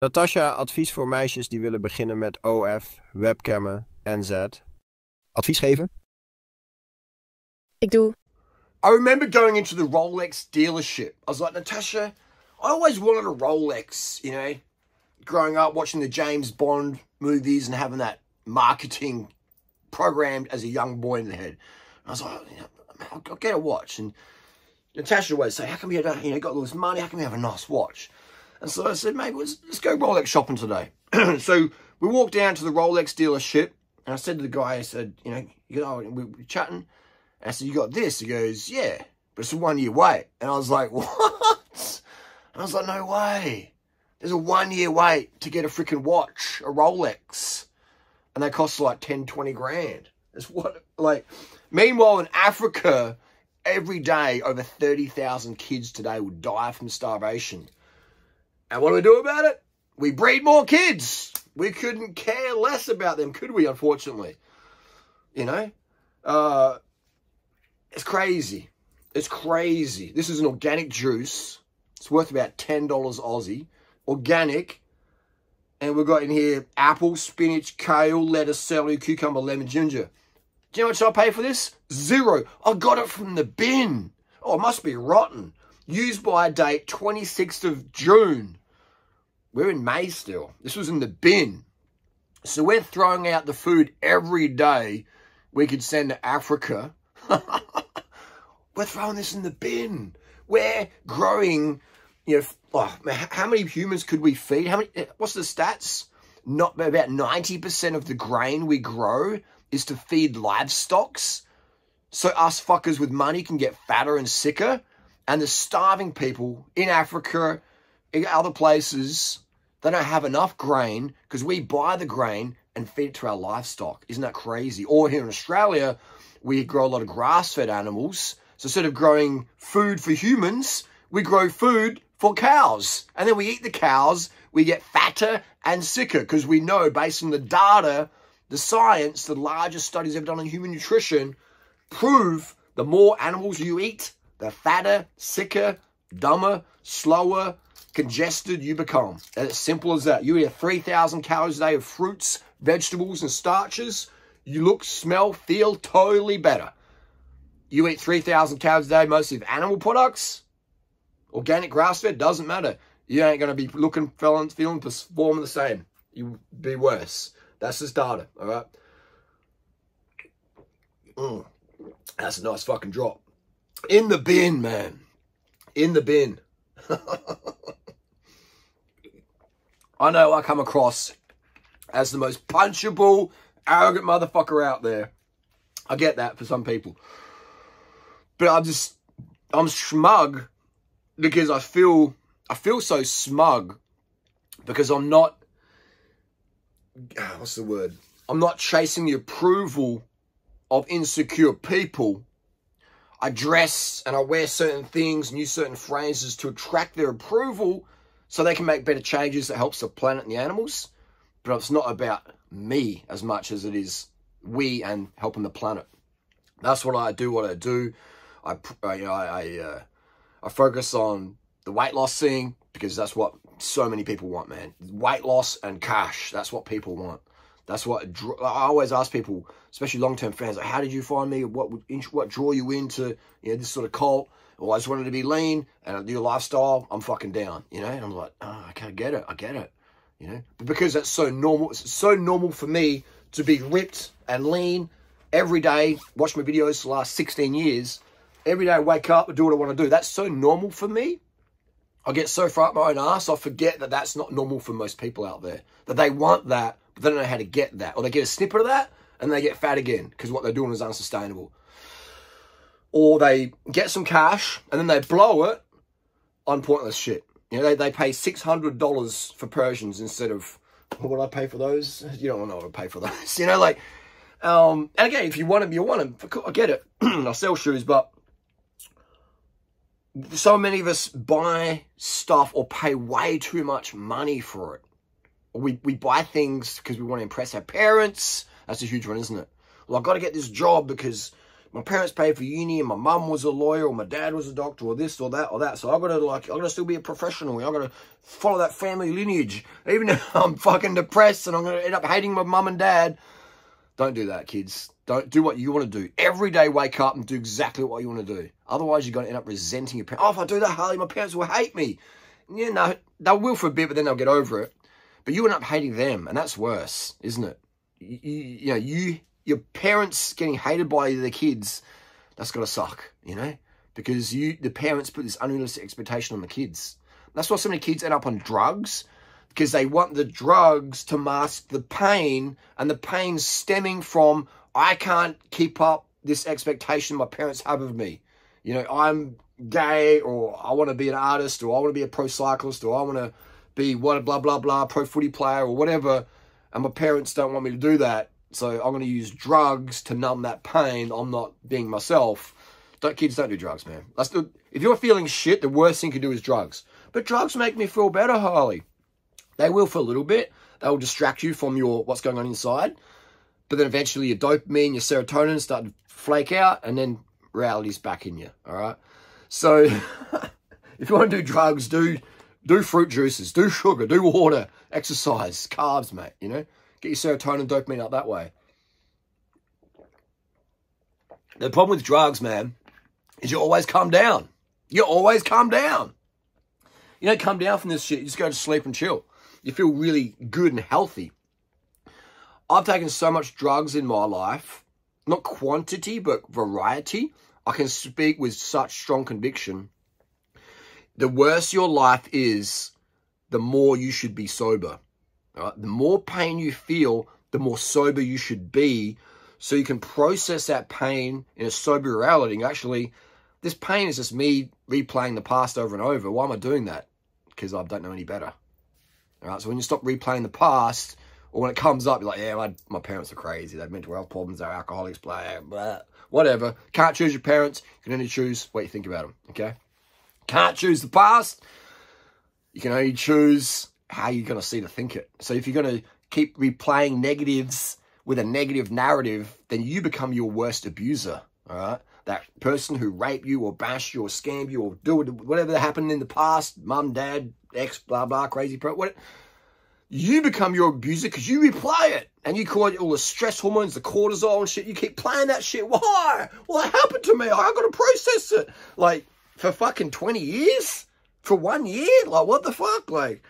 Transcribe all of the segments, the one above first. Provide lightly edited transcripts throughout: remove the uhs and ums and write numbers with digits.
Natasha, advies voor meisjes die willen beginnen met OF, webcammen en Z. Advies geven? Ik doe. I remember going into the Rolex dealership. I was like, Natasha, I always wanted a Rolex, you know, growing up watching the James Bond movies and having that marketing programmed as a young boy in the head. And I was like, I'll get a watch. And Natasha would always say, how come you don't, got all this money? How come you have a nice watch? And so I said, maybe let's go Rolex shopping today. So we walked down to the Rolex dealership, and I said to the guy, I said, we were chatting. And I said, you got this? He goes, yeah, but it's a 1 year wait. And I was like, what? And I was like, no way. There's a 1 year wait to get a freaking watch, a Rolex. And they cost like 10, 20 grand. It's what, meanwhile in Africa, every day over 30,000 kids today would die from starvation. And what do we do about it? We breed more kids. We couldn't care less about them, could we, unfortunately? It's crazy. It's crazy. This is an organic juice. It's worth about $10 Aussie. Organic. And we've got in here apple, spinach, kale, lettuce, celery, cucumber, lemon, ginger. Do you know how much I pay for this? $0. I got it from the bin. Oh, it must be rotten. Used by date 26th of June. We're in May still. This was in the bin. So we're throwing out the food every day we could send to Africa. We're throwing this in the bin. We're growing, how many humans could we feed? What's the stats? Not about 90% of the grain we grow is to feed livestock. So us fuckers with money can get fatter and sicker. And the starving people in Africa, in other places, they don't have enough grain because we buy the grain and feed it to our livestock. Isn't that crazy? Or here in Australia, we grow a lot of grass-fed animals. So instead of growing food for humans, we grow food for cows. And then we eat the cows, we get fatter and sicker because we know based on the data, the science, the largest studies ever done on human nutrition, prove the more animals you eat, the fatter, sicker, dumber, slower, congested you become. And it's simple as that. You eat 3,000 calories a day of fruits, vegetables, and starches. You look, smell, feel totally better. You eat 3,000 calories a day, mostly of animal products, organic grass-fed, doesn't matter. You ain't going to be looking, feeling, performing the same. You'll be worse. That's just data, all right? That's a nice fucking drop. In the bin, man. In the bin. I know I come across as the most punchable, arrogant motherfucker out there. I get that for some people. But I'm smug because I feel so smug because I'm not, what's the word? I'm not chasing the approval of insecure people. I dress and I wear certain things and use certain phrases to attract their approval so they can make better changes that helps the planet and the animals. But it's not about me as much as it is we and helping the planet. That's what I do. I focus on the weight loss thing because that's what so many people want, man. Weight loss and cash. That's what people want. That's what I always ask people, especially long-term fans, like, how did you find me? What draw you into this sort of cult? Well, I just wanted to be lean and I do a lifestyle. I'm fucking down, And I'm like, oh, okay, I get it, But because that's so normal, it's so normal for me to be ripped and lean every day. Watch my videos for the last 16 years. Every day I wake up and do what I want to do. That's so normal for me. I get so far up my own ass, I forget that that's not normal for most people out there. That they want that, but they don't know how to get that. Or they get a snippet of that, and they get fat again, because what they're doing is unsustainable. Or they get some cash, and then they blow it on pointless shit. They pay $600 for Persians instead of, what would I pay for those? You don't know what I pay for those. And again, if you want them, you want them. I get it. I sell shoes, but so many of us buy stuff or pay way too much money for it. Or we buy things because we want to impress our parents. That's a huge one, isn't it? Well, I've got to get this job because my parents paid for uni and my mum was a lawyer or my dad was a doctor or this or that or that. So I've got to still be a professional. I've got to follow that family lineage. Even if I'm fucking depressed and I'm going to end up hating my mum and dad. Don't do that, kids. Don't do what you want to do. Every day wake up and do exactly what you want to do. Otherwise, you're going to end up resenting your parents. Oh, if I do that, Harley, my parents will hate me. Yeah, no, they will for a bit, but then they'll get over it. But you end up hating them, and that's worse, isn't it? Your parents getting hated by their kids, that's got to suck, you know? Because the parents put this unrealistic expectation on the kids. That's why so many kids end up on drugs, because they want the drugs to mask the pain, and the pain stemming from, I can't keep up this expectation my parents have of me. You know, I'm gay, or I want to be an artist, or I want to be a pro cyclist, or I want to be what blah blah blah pro footy player or whatever, and my parents don't want me to do that, so I'm going to use drugs to numb that pain. I'm not being myself. Kids, don't do drugs, man. If you're feeling shit, the worst thing you can do is drugs. But drugs make me feel better, Harley. They will for a little bit. They will distract you from what's going on inside, but then eventually your dopamine, your serotonin start to flake out, and then reality's back in you. All right. So if you want to do drugs, do fruit juices, do sugar, do water, exercise, carbs, mate, you know? Get your serotonin, dopamine up that way. The problem with drugs, man, is you always come down. You always come down. You don't come down from this shit. You just go to sleep and chill. You feel really good and healthy. I've taken so much drugs in my life, not quantity, but variety. I can speak with such strong conviction. The worse your life is, the more you should be sober. All right? The more pain you feel, the more sober you should be, so you can process that pain in a sober reality. And actually, this pain is just me replaying the past over and over. Why am I doing that? Because I don't know any better. All right? So when you stop replaying the past, or when it comes up, you're like, yeah, my parents are crazy. They have mental health problems. They're alcoholics, blah, blah, whatever. Can't choose your parents. You can only choose what you think about them, okay? Can't choose the past. You can only choose how you're going to see to think it. So if you're going to keep replaying negatives with a negative narrative, then you become your worst abuser, all right? That person who raped you or bashed you or scammed you or do whatever happened in the past, mum, dad, ex, blah, blah, crazy, what? You become your abuser because you replay it. And you call it all the stress hormones, the cortisol and shit. You keep playing that shit. Why? Well, it happened to me. I've got to process it. Like, for fucking 20 years? For 1 year? Like, what the fuck? Like,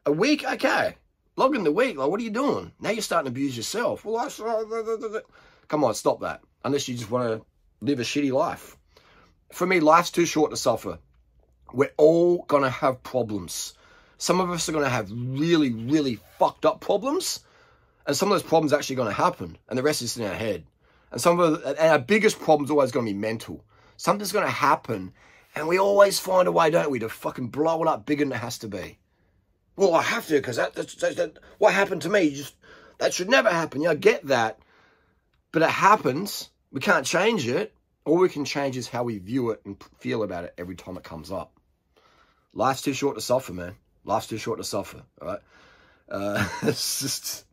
a week? Okay. Logging the week. Like, what are you doing? Now you're starting to abuse yourself. Well, come on, stop that. Unless you just want to live a shitty life. For me, life's too short to suffer. We're all going to have problems. Some of us are going to have really, really fucked up problems. And some of those problems are actually going to happen. And the rest is in our head. And our biggest problem is always going to be mental. Something's going to happen. And we always find a way, don't we, to fucking blow it up bigger than it has to be. Well, I have to, because that's what happened to me. That should never happen. Yeah, I get that. But it happens. We can't change it. All we can change is how we view it and feel about it every time it comes up. Life's too short to suffer, man. Life's too short to suffer, all right? It's just...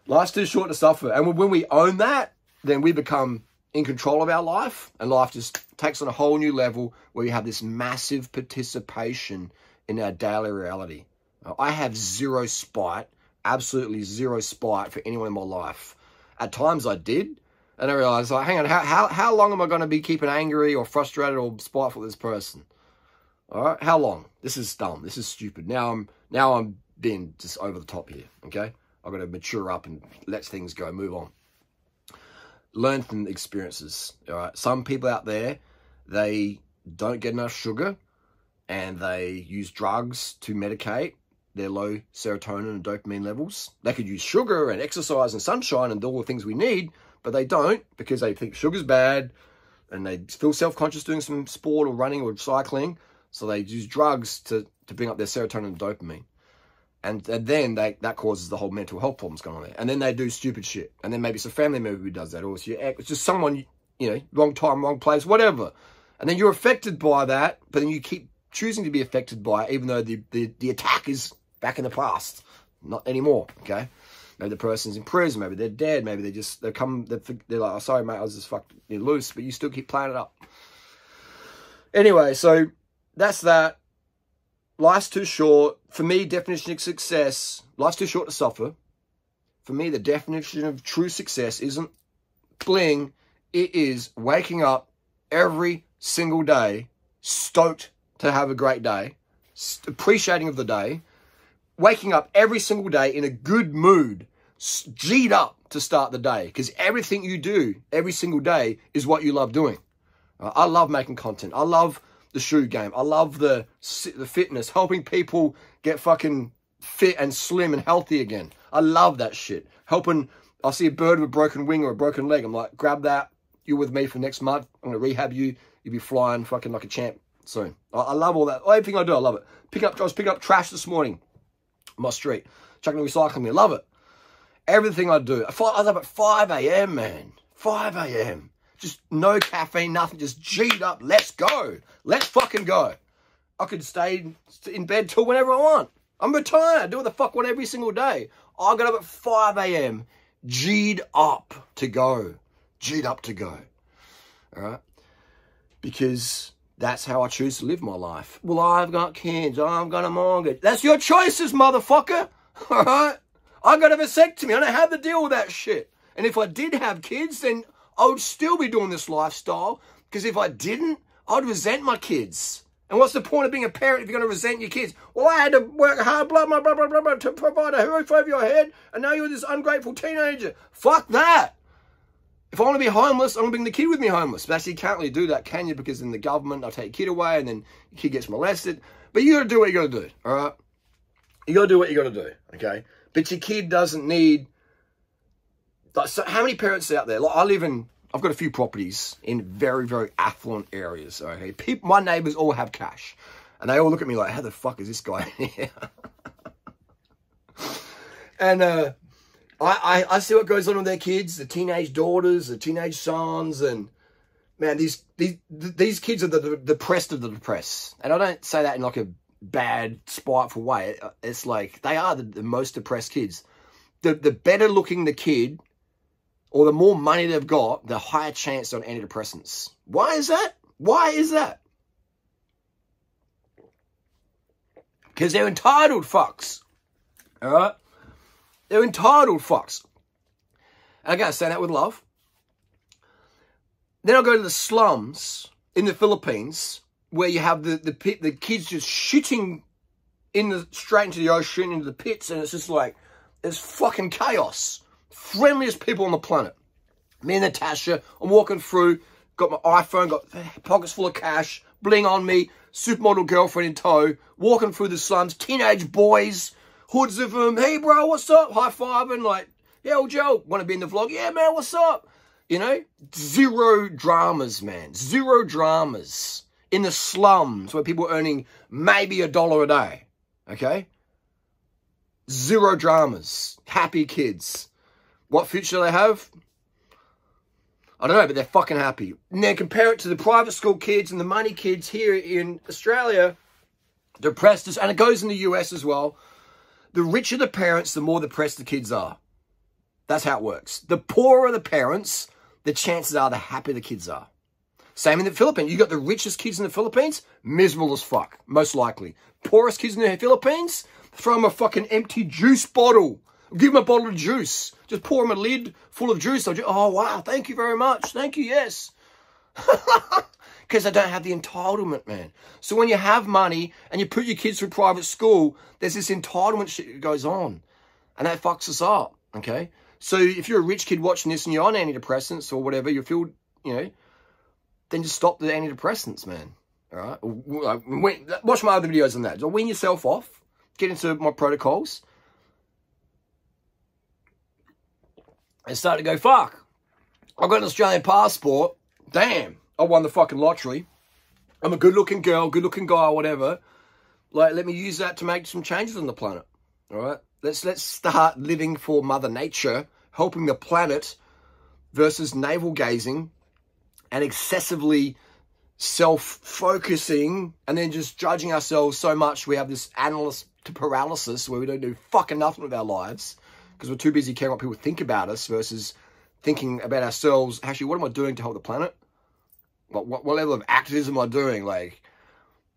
Life's too short to suffer. And when we own that, then we become in control of our life. And life just takes on a whole new level where you have this massive participation in our daily reality. I have zero spite, absolutely zero spite for anyone in my life. At times I did. And I realized, like, hang on, how long am I going to be keeping angry or frustrated or spiteful with this person? All right, how long? This is dumb. This is stupid. Now I'm being just over the top here. Okay, I've got to mature up and let things go, move on. Learn from experiences. All right, some people out there, they don't get enough sugar, and they use drugs to medicate their low serotonin and dopamine levels. They could use sugar and exercise and sunshine and all the things we need, but they don't because they think sugar's bad, and they feel self-conscious doing some sport or running or cycling. So they use drugs to bring up their serotonin and dopamine. And then that causes the whole mental health problems going on there. And then they do stupid shit. And then maybe it's a family member who does that. Or it's just someone, you know, wrong time, wrong place, whatever. And then you're affected by that. But then you keep choosing to be affected by it, even though the attack is back in the past. Not anymore, okay? Maybe the person's in prison. Maybe they're dead. Maybe they're like, oh, sorry, mate, I was just fucked loose, but you still keep playing it up. Anyway, so that's that. Life's too short. For me, definition of success, life's too short to suffer. For me, the definition of true success isn't bling. It is waking up every single day, stoked to have a great day, appreciating of the day, waking up every single day in a good mood, G'd up to start the day, because everything you do every single day is what you love doing. I love making content. I love the shoe game. I love the fitness, helping people get fucking fit and slim and healthy again. I love that shit. Helping, I see a bird with a broken wing or a broken leg. I'm like, grab that. You're with me for next month. I'm going to rehab you. You'll be flying fucking like a champ soon. I love all that. Everything I do, I love it. I was picking up trash this morning on my street. Chucking the recycling. I love it. Everything I do. I was up at 5 a.m., man. 5 a.m. Just no caffeine, nothing. Just G'd up. Let's go. Let's fucking go. I could stay in bed till whenever I want. I'm retired. I do what the fuck I want every single day. I got up at 5 a.m. G'd up to go. G'd up to go. All right? Because that's how I choose to live my life. Well, I've got kids. I've got a mortgage. That's your choices, motherfucker. All right? I got a vasectomy. I don't have to deal with that shit. And if I did have kids, then I would still be doing this lifestyle. Because if I didn't, I'd resent my kids. And what's the point of being a parent if you're going to resent your kids? Well, I had to work hard, blah, blah, blah, blah, blah, blah, to provide a roof over your head, and now you're this ungrateful teenager. Fuck that. If I want to be homeless, I'm going to bring the kid with me homeless. But actually, you can't really do that, can you? Because then the government, I'll take your kid away, and then your kid gets molested. But you got to do what you got to do, all right? You got to do what you got to do, okay? But your kid doesn't need... Like, so how many parents out there? Like, I've got a few properties in very, very affluent areas, okay? My neighbours all have cash. And they all look at me like, how the fuck is this guy here? And I see what goes on with their kids, the teenage daughters, the teenage sons, and man, these kids are the depressed of the depressed. And I don't say that in like a bad, spiteful way. It's like they are the most depressed kids. The better looking the kid, or the more money they've got, the higher chance on antidepressants. Why is that? Why is that? Because they're entitled fucks. All right? They're entitled fucks. And I gotta say that with love. Then I'll go to the slums in the Philippines where you have the kids just shitting straight into the ocean, into the pits, and it's just like, it's fucking chaos. Friendliest people on the planet. Me and Natasha, I'm walking through, got my iPhone, got pockets full of cash, bling on me, supermodel girlfriend in tow, walking through the slums, teenage boys, hoods of them, hey bro, what's up? High-fiving, like, yeah, old Joe, want to be in the vlog? Yeah, man, what's up? You know, zero dramas, man, zero dramas in the slums where people are earning maybe $1 a day, okay? Zero dramas, happy kids. What future do they have? I don't know, but they're fucking happy. And then compare it to the private school kids and the money kids here in Australia, depressed, and it goes in the US as well. The richer the parents, the more depressed the kids are. That's how it works. The poorer the parents, the chances are the happier the kids are. Same in the Philippines. You got the richest kids in the Philippines, miserable as fuck, most likely. Poorest kids in the Philippines, throw them a fucking empty juice bottle. Give them a bottle of juice. Just pour them a lid full of juice. Oh, wow. Thank you very much. Thank you. Yes. Because they don't have the entitlement, man. So when you have money and you put your kids through private school, there's this entitlement shit that goes on. And that fucks us up, okay? So if you're a rich kid watching this and you're on antidepressants or whatever, you feel, you know, then just stop the antidepressants, man. All right? Watch my other videos on that. So wean yourself off. Get into my protocols. And start to go, fuck, I've got an Australian passport. Damn, I won the fucking lottery. I'm a good-looking girl, good-looking guy, whatever. Like, let me use that to make some changes on the planet. All right? Let's start living for Mother Nature, helping the planet, versus navel-gazing and excessively self-focusing and then just judging ourselves so much we have this analyst to paralysis where we don't do fucking nothing with our lives. because we're too busy caring what people think about us versus thinking about ourselves. Actually, what am I doing to help the planet? What level of activism am I doing? Like,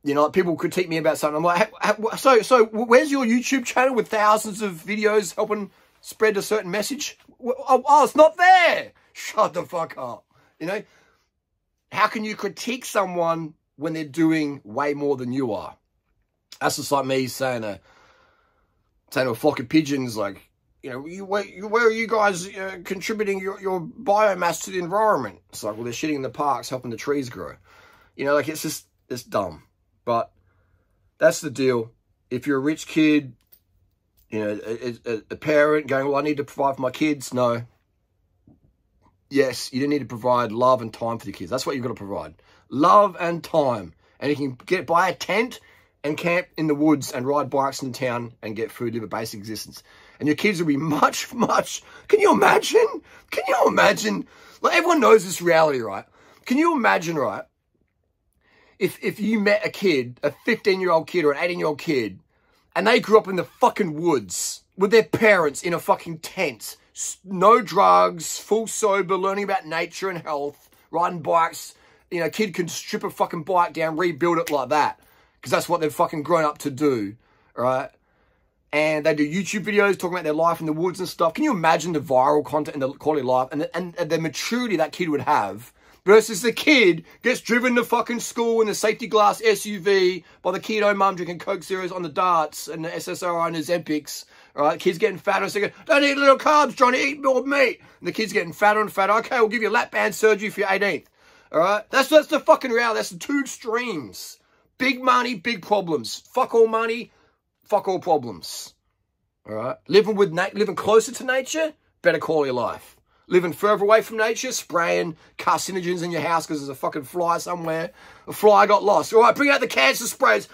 you know, people critique me about something. I'm like, so where's your YouTube channel with thousands of videos helping spread a certain message? Oh, it's not there. Shut the fuck up. You know, how can you critique someone when they're doing way more than you are? That's just like me saying to a flock of pigeons, like, you know, where are you guys contributing your biomass to the environment? It's like, well, they're shitting in the parks, helping the trees grow. You know, like, it's dumb. But that's the deal. If you're a rich kid, you know, a parent going, well, I need to provide for my kids. No. Yes, you need to provide love and time for the kids. That's what you've got to provide. Love and time. And you can buy a tent and camp in the woods and ride bikes in town and get food, live a basic existence. And your kids will be much, can you imagine? Can you imagine? Like, everyone knows this reality, right? Can you imagine, right? If you met a kid, a 15-year-old kid or an 18-year-old kid, and they grew up in the fucking woods with their parents in a fucking tent, no drugs, full sober, learning about nature and health, riding bikes, you know, a kid can strip a fucking bike down, rebuild it like that, because that's what they've fucking grown up to do, right? And they do YouTube videos talking about their life in the woods and stuff. Can you imagine the viral content and the quality of life and the maturity that kid would have versus the kid gets driven to fucking school in the safety glass SUV by the keto mum drinking Coke Zeros on the darts and the SSRI and the Zempics, right? Kids getting fatter, so don't eat little carbs, trying to eat more meat. And the kid's getting fatter and fatter. Okay, we'll give you a lap band surgery for your 18th, all right? That's the fucking reality. That's the two extremes. Big money, big problems. Fuck all money, fuck all problems. All right? Living closer to nature, better quality of life. Living further away from nature, spraying carcinogens in your house because there's a fucking fly somewhere. A fly got lost. All right, bring out the cancer sprays.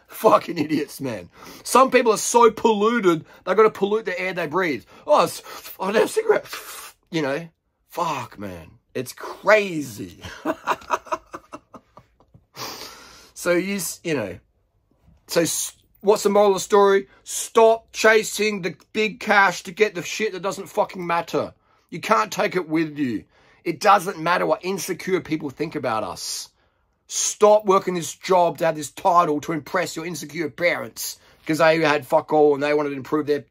Fucking idiots, man. Some people are so polluted, they've got to pollute the air they breathe. Oh, I have a cigarette. You know, fuck, man. It's crazy. So, what's the moral of the story? Stop chasing the big cash to get the shit that doesn't fucking matter. You can't take it with you. It doesn't matter what insecure people think about us. Stop working this job to have this title to impress your insecure parents because they had fuck all and they wanted to improve their...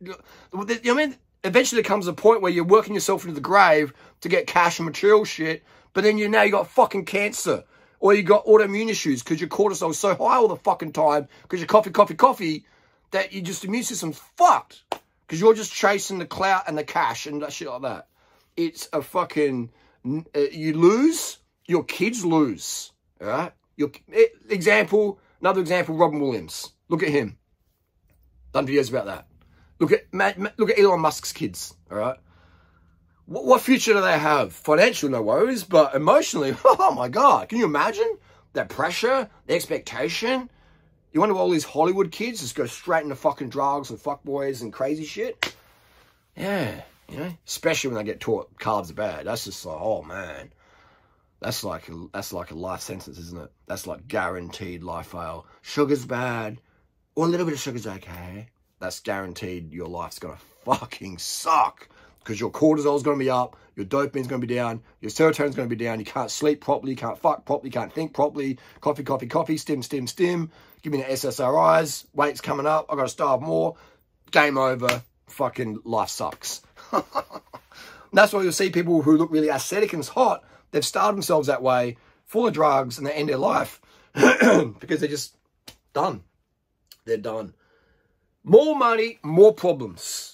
I mean, eventually there comes a point where you're working yourself into the grave to get cash and material shit, but then you got fucking cancer. Or you got autoimmune issues because your cortisol is so high all the fucking time because you're coffee, that your just immune system's fucked. Because you're just chasing the clout and the cash and that shit like that. It's a fucking... you lose, your kids lose. All right? Another example, Robin Williams. Look at him. Done videos about that. Look at Elon Musk's kids. All right? What future do they have? Financial, no worries, but emotionally, oh my God, can you imagine? That pressure, the expectation. You wonder why all these Hollywood kids just go straight into fucking drugs and fuckboys and crazy shit? Yeah, you know, especially when they get taught carbs are bad. That's just like, oh man. That's like a life sentence, isn't it? That's like guaranteed life fail. Sugar's bad, or a little bit of sugar's okay. That's guaranteed your life's gonna fucking suck. Because your cortisol's going to be up, your dopamine's going to be down, your serotonin's going to be down, you can't sleep properly, you can't fuck properly, you can't think properly, coffee, stim, give me the SSRIs, weight's coming up, I've got to starve more, game over, fucking life sucks. That's why you'll see people who look really aesthetic and hot, they've starved themselves that way, full of drugs, and they end their life. Because they're just done. They're done. More money, more problems.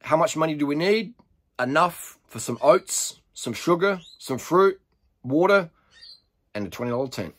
How much money do we need? Enough for some oats, some sugar, some fruit, water, and a $20 tent.